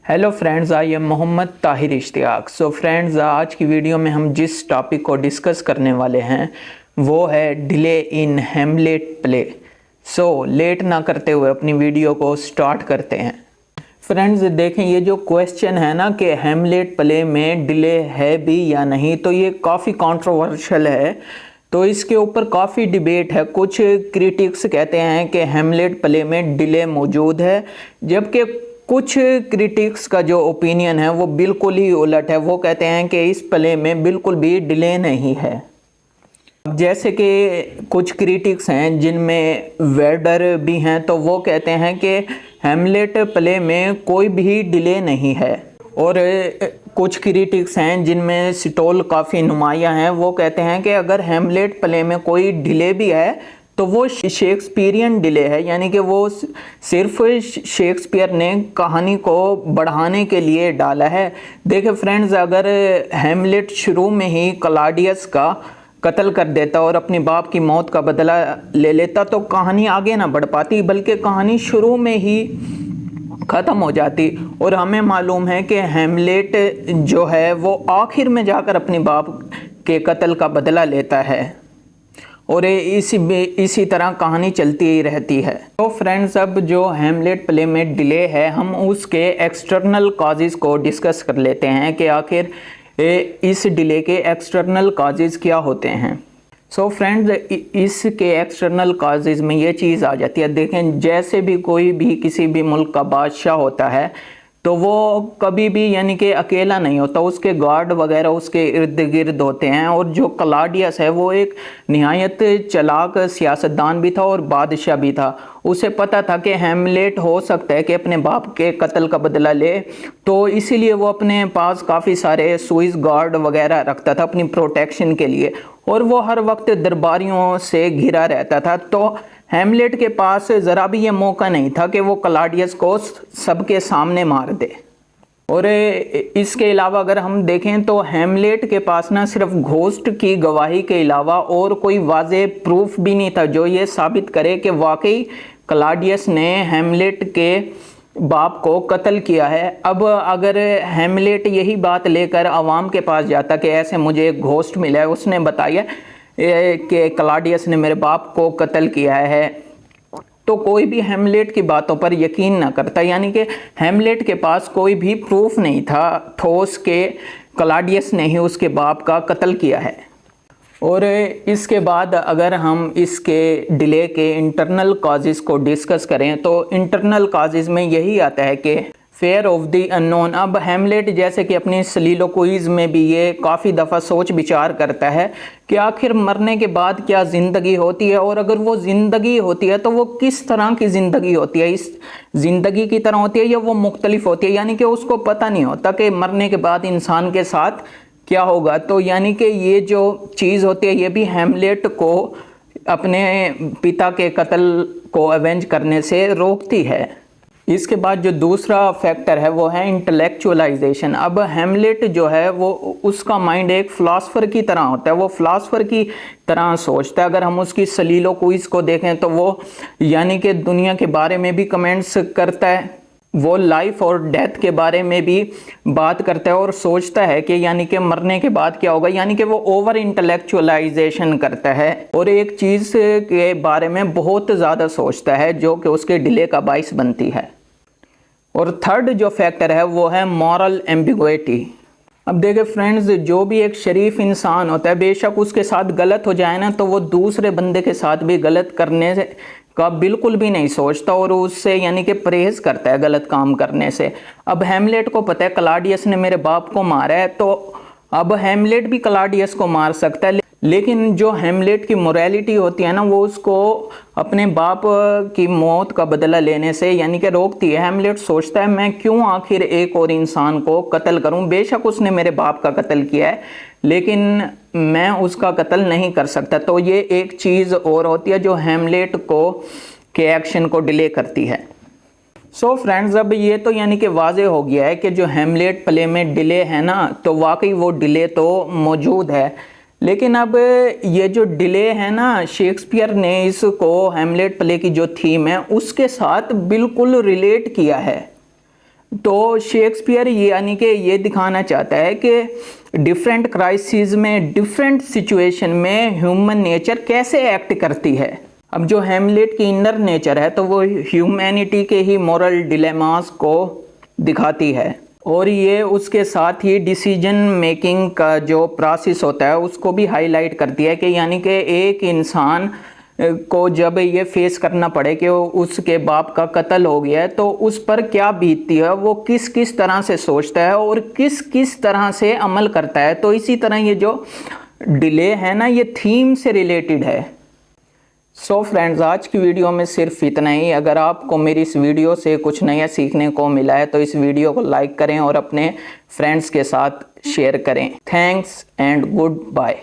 Hello friends, I am Mohammad Tahir Ishtiyaq. So friends, आज की video में हम जिस टॉपिक को डिस्कस करने वाले हैं वो है delay in Hamlet play. So let ना करते हुए अपनी वीडियो को स्टार्ट करते हैं। फ्रेंड्स देखें, ये जो क्वेश्चन है ना कि हैमलेट प्ले में डिले है भी या नहीं, तो ये काफ़ी कंट्रोवर्शियल है। तो इसके ऊपर काफ़ी डिबेट है। कुछ क्रिटिक्स कहते हैं कि हैमलेट प्ले में डिले मौजूद है, जबकि कुछ क्रिटिक्स का जो ओपिनियन है वो बिल्कुल ही उलट है। वो कहते हैं कि इस प्ले में बिल्कुल भी डिले नहीं है। जैसे कि कुछ क्रिटिक्स हैं जिनमें वेडर भी हैं, तो वो कहते हैं कि हैमलेट प्ले में कोई भी डिले नहीं है। और कुछ क्रिटिक्स हैं जिनमें स्टॉल काफ़ी नुमाया हैं, वो कहते हैं कि अगर हैमलेट प्ले में कोई डिले भी है तो वो शेक्सपियरियन डिले है, यानी कि वो सिर्फ शेक्सपियर ने कहानी को बढ़ाने के लिए डाला है। देखिए फ्रेंड्स, अगर हैमलेट शुरू में ही क्लॉडियस का कत्ल कर देता और अपने बाप की मौत का बदला ले लेता तो कहानी आगे ना बढ़ पाती, बल्कि कहानी शुरू में ही ख़त्म हो जाती। और हमें मालूम है कि हैमलेट जो है वो आखिर में जाकर अपने बाप के कत्ल का बदला लेता है, और इसी तरह कहानी चलती ही रहती है। तो फ्रेंड्स, अब जो हैमलेट प्ले में डिले है, हम उसके एक्सटर्नल कॉजेज़ को डिस्कस कर लेते हैं कि आखिर इस डिले के एक्सटर्नल कॉजेज़ क्या होते हैं। सो फ्रेंड्स, इसके एक्सटर्नल कॉजेज़ में ये चीज़ आ जाती है। देखें, जैसे भी कोई भी किसी भी मुल्क का बादशाह होता है तो वो कभी भी यानी कि अकेला नहीं होता, उसके गार्ड वगैरह उसके इर्द गिर्द होते हैं। और जो क्लॉडियस है वो एक निहायत चालाक सियासतदान भी था और बादशाह भी था। उसे पता था कि हैमलेट हो सकता है कि अपने बाप के कत्ल का बदला ले, तो इसीलिए वो अपने पास काफ़ी सारे स्विस गार्ड वगैरह रखता था अपनी प्रोटेक्शन के लिए, और वो हर वक्त दरबारियों से घिरा रहता था। तो हैमलेट के पास ज़रा भी ये मौका नहीं था कि वो क्लॉडियस को सबके सामने मार दे। और इसके अलावा अगर हम देखें तो हैमलेट के पास ना सिर्फ घोस्ट की गवाही के अलावा और कोई वाज़े प्रूफ भी नहीं था जो ये साबित करे कि वाकई क्लॉडियस ने हैमलेट के बाप को कत्ल किया है। अब अगर हैमलेट यही बात लेकर आवाम के पास जाता कि ऐसे मुझे एक घोस्ट मिला है, उसने बताया कि क्लॉडियस ने मेरे बाप को कत्ल किया है, तो कोई भी हैमलेट की बातों पर यकीन ना करता। यानी कि हैमलेट के पास कोई भी प्रूफ नहीं था ठोस के क्लॉडियस ने ही उसके बाप का कत्ल किया है। और इसके बाद अगर हम इसके डिले के इंटरनल कॉजेज़ को डिस्कस करें तो इंटरनल कॉजेज़ में यही आता है कि फेयर ऑफ द अननोन। अब हैमलेट जैसे कि अपनी सलीलोक्विज़ में भी ये काफ़ी दफ़ा सोच विचार करता है कि आखिर मरने के बाद क्या ज़िंदगी होती है, और अगर वो ज़िंदगी होती है तो वो किस तरह की ज़िंदगी होती है, इस ज़िंदगी की तरह होती है या वो मुख्तलिफ होती है। यानी कि उसको पता नहीं होता कि मरने के बाद इंसान के साथ क्या होगा। तो यानी कि ये जो चीज़ होती है ये भी हैमलेट को अपने पिता के कत्ल को अवेंज करने से रोकती है। इसके बाद जो दूसरा फैक्टर है वो है इंटेलेक्चुअलाइजेशन। अब हैमलेट जो है वो उसका माइंड एक फ़िलासफ़र की तरह होता है, वो फ़िलासफ़र की तरह सोचता है। अगर हम उसकी सलीलोक्विज़ को देखें तो वो यानी कि दुनिया के बारे में भी कमेंट्स करता है, वो लाइफ और डेथ के बारे में भी बात करता है और सोचता है कि यानी कि मरने के बाद क्या होगा। यानी कि वो ओवर इंटेलेक्चुअलाइजेशन करता है और एक चीज़ के बारे में बहुत ज़्यादा सोचता है जो कि उसके डिले का बाइस बनती है। और थर्ड जो फैक्टर है वो है मॉरल एम्बिग्विटी। अब देखिए फ्रेंड्स, जो भी एक शरीफ इंसान होता है, बेशक उसके साथ गलत हो जाए ना तो वो दूसरे बंदे के साथ भी गलत करने का बिल्कुल भी नहीं सोचता और उससे यानी कि परहेज़ करता है गलत काम करने से। अब हैमलेट को पता है क्लॉडियस ने मेरे बाप को मारा है, तो अब हैमलेट भी क्लॉडियस को मार सकता है, लेकिन जो हैमलेट की मोरालिटी होती है ना वो उसको अपने बाप की मौत का बदला लेने से यानी कि रोकती है। हैमलेट सोचता है मैं क्यों आखिर एक और इंसान को कत्ल करूं, बेशक उसने मेरे बाप का कत्ल किया है लेकिन मैं उसका कत्ल नहीं कर सकता। तो ये एक चीज़ और होती है जो हैमलेट को के एक्शन को डिले करती है। सो फ्रेंड्स, अब ये तो यानी कि वाजे हो गया है कि जो हैमलेट प्ले में डिले है ना तो वाकई वो डिले तो मौजूद है, लेकिन अब ये जो डिले है ना शेक्सपियर ने इसको हैमलेट प्ले की जो थीम है उसके साथ बिल्कुल रिलेट किया है। तो शेक्सपियर यानी कि ये दिखाना चाहता है कि डिफरेंट क्राइसिस में, डिफरेंट सिचुएशन में ह्यूमन नेचर कैसे एक्ट करती है। अब जो हैमलेट की इनर नेचर है तो वो ह्यूमैनिटी के ही मॉरल डिलेमास को दिखाती है, और ये उसके साथ ही डिसीजन मेकिंग का जो प्रोसेस होता है उसको भी हाईलाइट करती है कि यानी कि एक इंसान को जब ये फेस करना पड़े कि उसके बाप का कत्ल हो गया है तो उस पर क्या बीतती है, वो किस किस तरह से सोचता है और किस किस तरह से अमल करता है। तो इसी तरह ये जो डिले है ना, ये थीम से रिलेटेड है। सो फ्रेंड्स, आज की वीडियो में सिर्फ इतना ही। अगर आपको मेरी इस वीडियो से कुछ नया सीखने को मिला है तो इस वीडियो को लाइक करें और अपने फ्रेंड्स के साथ शेयर करें। Thanks and good bye.